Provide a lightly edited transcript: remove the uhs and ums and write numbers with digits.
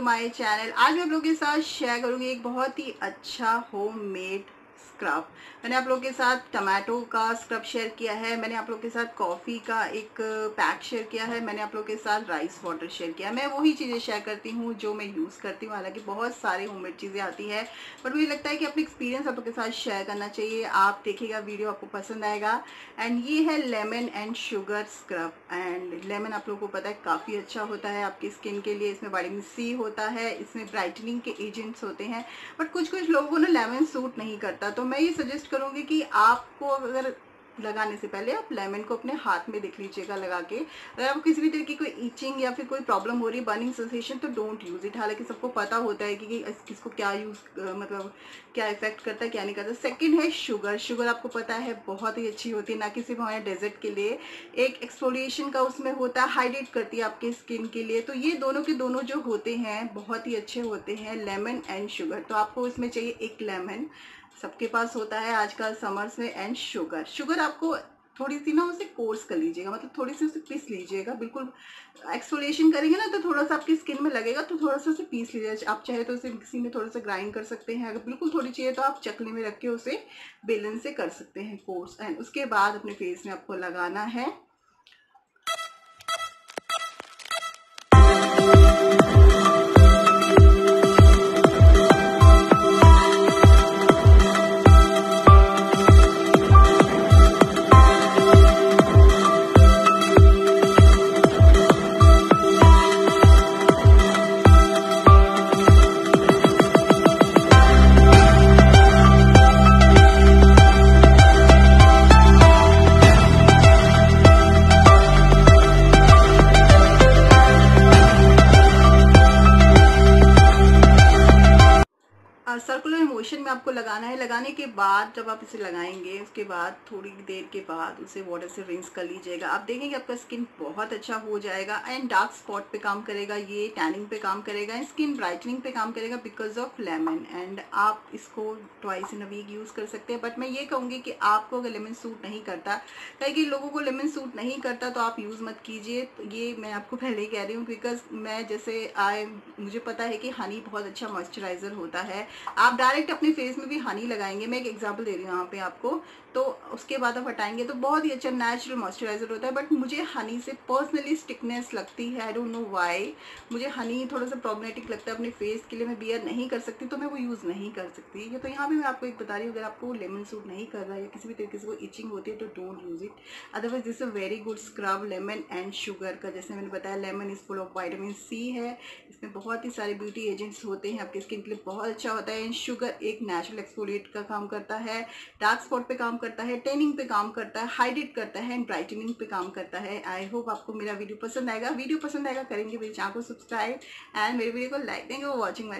My channel. आज मैं आप लोगों के साथ शेयर करूंगी एक बहुत ही अच्छा होममेड स्क्रब। मैंने आप लोगों के साथ टमाटो का स्क्रब शेयर किया है, मैंने आप लोगों के साथ कॉफ़ी का एक पैक शेयर किया है, मैंने आप लोगों के साथ राइस वाटर शेयर किया है। मैं वही चीज़ें शेयर करती हूँ जो मैं यूज़ करती हूँ। हालांकि बहुत सारे होममेड चीज़ें आती है, बट मुझे लगता है कि अपनी एक्सपीरियंस आप लोगों के साथ शेयर करना चाहिए। आप देखिएगा, वीडियो आपको पसंद आएगा। एंड ये है lemon and sugar scrub. And lemon आप लोगों को पता है काफ़ी अच्छा होता है आपकी स्किन के लिए। इसमें विटामिन सी होता है, इसमें ब्राइटनिंग के एजेंट्स होते हैं। बट कुछ लोगों को ना लेमन सूट नहीं करता, तो मैं ये सजेस्ट करूंगी कि आपको अगर लगाने से पहले आप लेमन को अपने हाथ में देख लीजिएगा लगा के। अगर आपको किसी भी तरह की कोई ईचिंग या फिर कोई प्रॉब्लम हो रही है, बर्निंग सेंसेशन, तो डोंट यूज इट। हालांकि सबको पता होता है कि इसको क्या मतलब क्या इफेक्ट करता है, क्या नहीं करता। सेकंड है शुगर। शुगर आपको पता है बहुत ही अच्छी होती है, ना कि सिर्फ हमारे डेजर्ट के लिए। एक एक्सफोलिएशन का उसमें होता है, हाइड्रेट करती है आपके स्किन के लिए। तो ये दोनों के दोनों जो होते हैं बहुत ही अच्छे होते हैं, लेमन एंड शुगर। तो आपको इसमें चाहिए एक लेमन, सबके पास होता है आजकल समर्स में। एंड शुगर आपको थोड़ी सी ना उसे कोर्स कर लीजिएगा, मतलब थोड़ी सी उसे पीस लीजिएगा। बिल्कुल एक्सफोलिएशन करेंगे ना तो थोड़ा सा आपकी स्किन में लगेगा, तो थोड़ा सा उसे पीस लीजिएगा। आप चाहे तो उसे मिक्सी में थोड़ा सा ग्राइंड कर सकते हैं। अगर बिल्कुल थोड़ी चाहिए तो आप चकले में रख के उसे बेलन से कर सकते हैं कोर्स। एंड उसके बाद अपने फेस में आपको लगाना है सर्कुलर मोशन में आपको लगाना है। लगाने के बाद जब आप इसे लगाएंगे उसके बाद थोड़ी देर के बाद उसे वाटर से रिंस कर लीजिएगा। आप देखेंगे आपका स्किन बहुत अच्छा हो जाएगा। एंड डार्क स्पॉट पे काम करेगा, ये टैनिंग पे काम करेगा, स्किन ब्राइटनिंग पे काम करेगा बिकॉज ऑफ लेमन। एंड आप इसको twice in a week use कर सकते हैं। बट मैं ये कहूँगी कि आपको अगर लेमन सूट नहीं करता, कई लोगों को लेमन सूट नहीं करता, तो आप यूज मत कीजिए। तो ये मैं आपको पहले ही कह रही हूँ, बिकॉज मैं जैसे मुझे पता है कि हनी बहुत अच्छा मॉइस्चराइजर होता है। आप डायरेक्ट अपने फेस में भी हनी लगाएंगे, मैं एक एग्जांपल दे रही हूँ यहाँ पे आपको, तो उसके बाद आप हटाएंगे तो बहुत ही अच्छा नेचुरल मॉइस्चराइजर होता है। बट मुझे हनी से पर्सनली स्टिकनेस लगती है, आई डोंट नो व्हाई। मुझे हनी थोड़ा सा प्रॉब्लमेटिक लगता है अपने फेस के लिए, मैं बियर नहीं कर सकती, तो मैं वो यूज़ नहीं कर सकती। ये तो यहाँ पे मैं आपको एक बता रही हूँ, अगर आपको लेमन सूट नहीं कर रहा है या किसी भी तरीके से कोई इचिंग होती है तो don't use it. Otherwise this a very good scrub lemon and sugar का। जैसे मैंने बताया, lemon is full of vitamin C है, इसमें बहुत ही सारे ब्यूटी एजेंट्स होते हैं, आपकी स्किन के लिए बहुत अच्छा होता है। एंड शुगर एक नेचुरल एक्सफोलिएट का काम करता है, डार्क स्पॉट पे काम करता है, टैनिंग पे काम करता है, हाइड्रेट करता है, एंड ब्राइटनिंग पे काम करता है। आई होप आपको मेरा वीडियो पसंद आएगा। वीडियो पसंद आएगा करेंगे मेरे चैनल को सब्सक्राइब एंड मेरे वीडियो को लाइक देंगे। Watching my